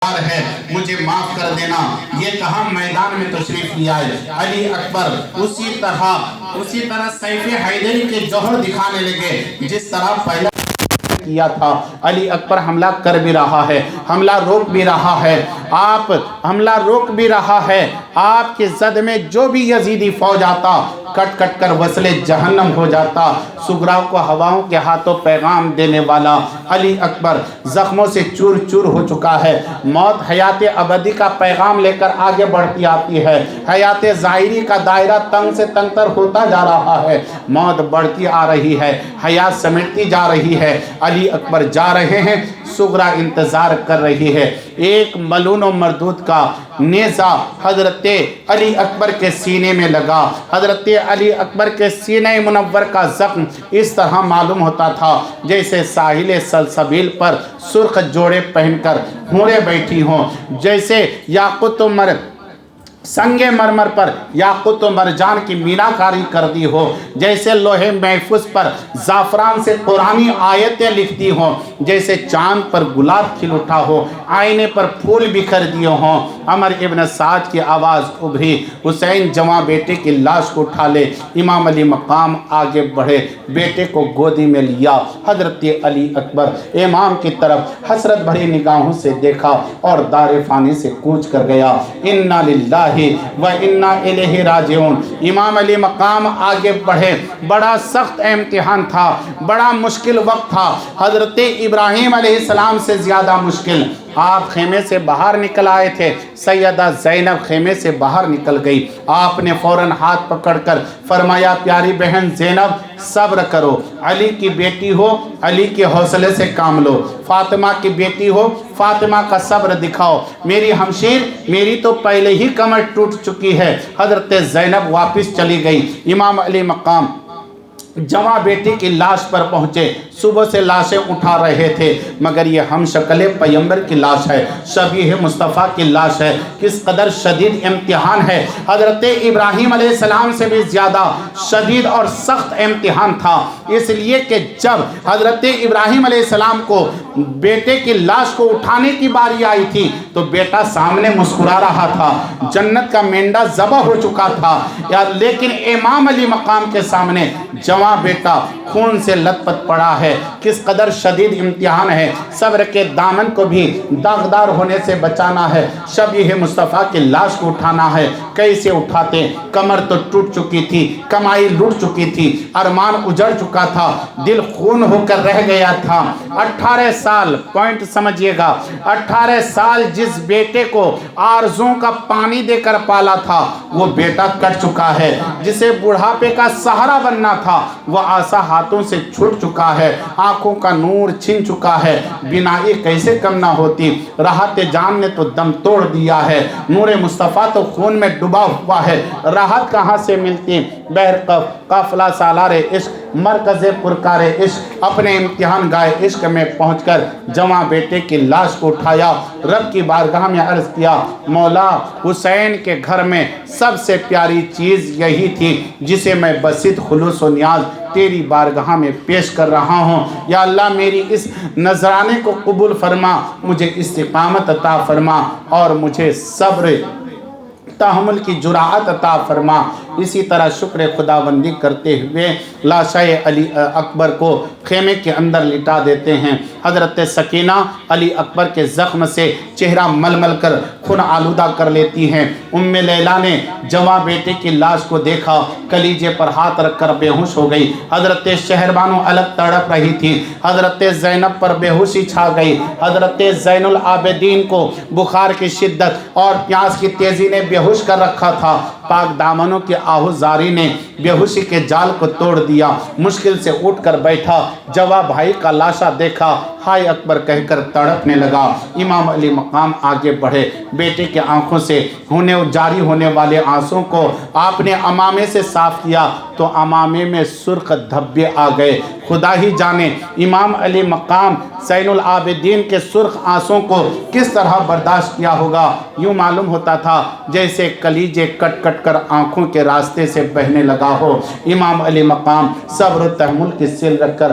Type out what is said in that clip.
ہے مجھے معاف کر دینا، یہ کہا میدان میں تشریف لے آئے علی اکبر۔ اسی طرح سیف حیدری کے جوہر دکھانے لگے، جس طرح پہلا کیا تھا۔ علی اکبر حملہ کر بھی رہا ہے، حملہ روک بھی رہا ہے، حملہ روک بھی رہا ہے۔ آپ کے زد میں جو بھی یزیدی فوج آتا کٹ کٹ کر وصل جہنم ہو جاتا۔ سغرا کو ہواؤں کے ہاتھوں پیغام دینے والا علی اکبر زخموں سے چور چور ہو چکا ہے۔ موت حیات ابدی کا پیغام لے کر آگے بڑھتی آتی ہے۔ حیات ظاہری کا دائرہ تنگ سے تنگ تر ہوتا جا رہا ہے۔ موت بڑھتی آ رہی ہے، حیات سمٹتی جا رہی ہے۔ علی اکبر جا رہے ہیں، سغرا انتظار کر رہی ہے۔ ایک ملون و مردود کا نیزہ حضرت علی اکبر کے سینے میں لگا۔ حضرت علی اکبر کے سینہ منور کا زخم اس طرح معلوم ہوتا تھا جیسے ساحل سلسبیل پر سرخ جوڑے پہن کر ہوریں بیٹھی ہوں، جیسے یاقوت و سنگ مرمر پر یاقوت و مرجان کی میناکاری کر دی ہو، جیسے لوہے محفوظ پر زعفران سے قرآنی آیتیں لکھتی ہوں، جیسے چاند پر گلاب کھل اٹھا ہو، آئینے پر پھول بکھر دیے ہوں۔ عمر ابن سعد کی آواز ابھری، حسین جواں بیٹے کی لاش کو اٹھا لے۔ امام علی مقام آگے بڑھے، بیٹے کو گودی میں لیا۔ حضرت علی اکبر امام کی طرف حسرت بھری نگاہوں سے دیکھا اور دار فانی سے کوچ کر گیا۔ انا للہ و انا الیہ راجعون۔ امام علی مقام آگے بڑھے، بڑا سخت امتحان تھا، بڑا مشکل وقت تھا، حضرت ابراہیم علیہ السلام سے زیادہ مشکل۔ آپ خیمے سے باہر نکل آئے تھے، سیدہ زینب خیمے سے باہر نکل گئی۔ آپ نے فوراً ہاتھ پکڑ کر فرمایا، پیاری بہن زینب صبر کرو، علی کی بیٹی ہو، علی کے حوصلے سے کام لو۔ فاطمہ کی بیٹی ہو، فاطمہ کا صبر دکھاؤ۔ میری ہمشیر، میری تو پہلے ہی کمر ٹوٹ چکی ہے۔ حضرت زینب واپس چلی گئی۔ امام علی مقام جواں بیٹی کی لاش پر پہنچے۔ صبح سے لاشیں اٹھا رہے تھے، مگر یہ ہم شکل پیغمبر کی لاش ہے، شبیہ مصطفیٰ کی لاش ہے۔ کس قدر شدید امتحان ہے، حضرت ابراہیم علیہ السلام سے بھی زیادہ شدید اور سخت امتحان تھا، اس لیے کہ جب حضرت ابراہیم علیہ السلام کو بیٹے کی لاش کو اٹھانے کی باری آئی تھی تو بیٹا سامنے مسکرا رہا تھا، جنت کا مینڈا ذبح ہو چکا تھا، لیکن امام علی مقام کے سامنے جواں بیٹا خون سے لت پت پڑا ہے۔ کس قدر شدید امتحان ہے، صبر کے دامن کو بھی داغدار ہونے سے بچانا ہے، شبیہ مصطفیٰ کی لاش کو اٹھانا ہے۔ کیسے اٹھاتے؟ کمر تو ٹوٹ چکی تھی، کمائی لوٹ چکی تھی، ارمان اجڑ چکا تھا، دل خون ہو کر رہ گیا تھا۔ 18 سال، پوائنٹ سمجھیے گا، 18 سال جس بیٹے کو آرزوں کا پانی دے کر پالا تھا، وہ بیٹا کٹ چکا ہے۔ جسے بڑھاپے کا سہارا بننا تھا، وہ آسا ہاتھوں سے چھوٹ چکا ہے، آنکھوں کا نور چھن چکا ہے۔ بینائی کیسے کم نہ ہوتی، راحت جان نے تو دم توڑ دیا ہے، نور مصطفیٰ تو خون میں ڈوبا ہوا ہے، راحت کہاں سے ملتی؟ بہر قافلہ سالار عشق، مرکز پرکار عشق، اپنے امتحان گائے عشق میں پہنچ کر جواں بیٹے کی لاش کو اٹھایا، رب کی بارگاہ میں عرض کیا، مولا حسین کے گھر میں سب سے پیاری چیز یہی تھی جسے میں بسط خلوص و نیاز تیری بارگاہ میں پیش کر رہا ہوں۔ یا اللہ میری اس نذرانے کو قبول فرما، مجھے استقامت عطا فرما اور مجھے صبر تحمل کی جرأت عطا فرما۔ اسی طرح شکر خداوندی کرتے ہوئے لاشہ علی اکبر کو خیمے کے اندر لٹا دیتے ہیں۔ حضرت سکینہ علی اکبر کے زخم سے چہرہ مل مل کر خون آلودہ کر لیتی ہیں۔ ام لیلا نے جواں بیٹے کی لاش کو دیکھا، کلیجے پر ہاتھ رکھ کر بے ہوش ہو گئی۔ حضرت شہربانو الگ تڑپ رہی تھی، حضرت زینب پر بے ہوشی چھا گئی۔ حضرت زین العابدین کو بخار کی شدت اور پیاس کی تیزی نے بے ہوش کر رکھا تھا۔ پاک دامنوں کی آہوزاری نے بے ہوشی کے جال کو توڑ دیا۔ مشکل سے اٹھ کر بیٹھا، جواں بھائی کا لاشا دیکھا، ہائے اکبر کہہ کر تڑپنے لگا۔ امام علی مقام آگے بڑھے، بیٹے کے آنکھوں سے جاری ہونے والے آنسوں کو آپ نے امامے سے صاف کیا تو امامے میں سرخ دھبے آ گئے۔ خدا ہی جانے امام علی مقام زین العابدین کے سرخ آنسوں کو کس طرح برداشت کیا ہوگا۔ یوں معلوم ہوتا تھا جیسے کلیجے کٹ کٹ کر آنکھوں کے راستے سے بہنے لگا ہو۔ امام علی مقام صبر و تحمل کی سل رکھ کر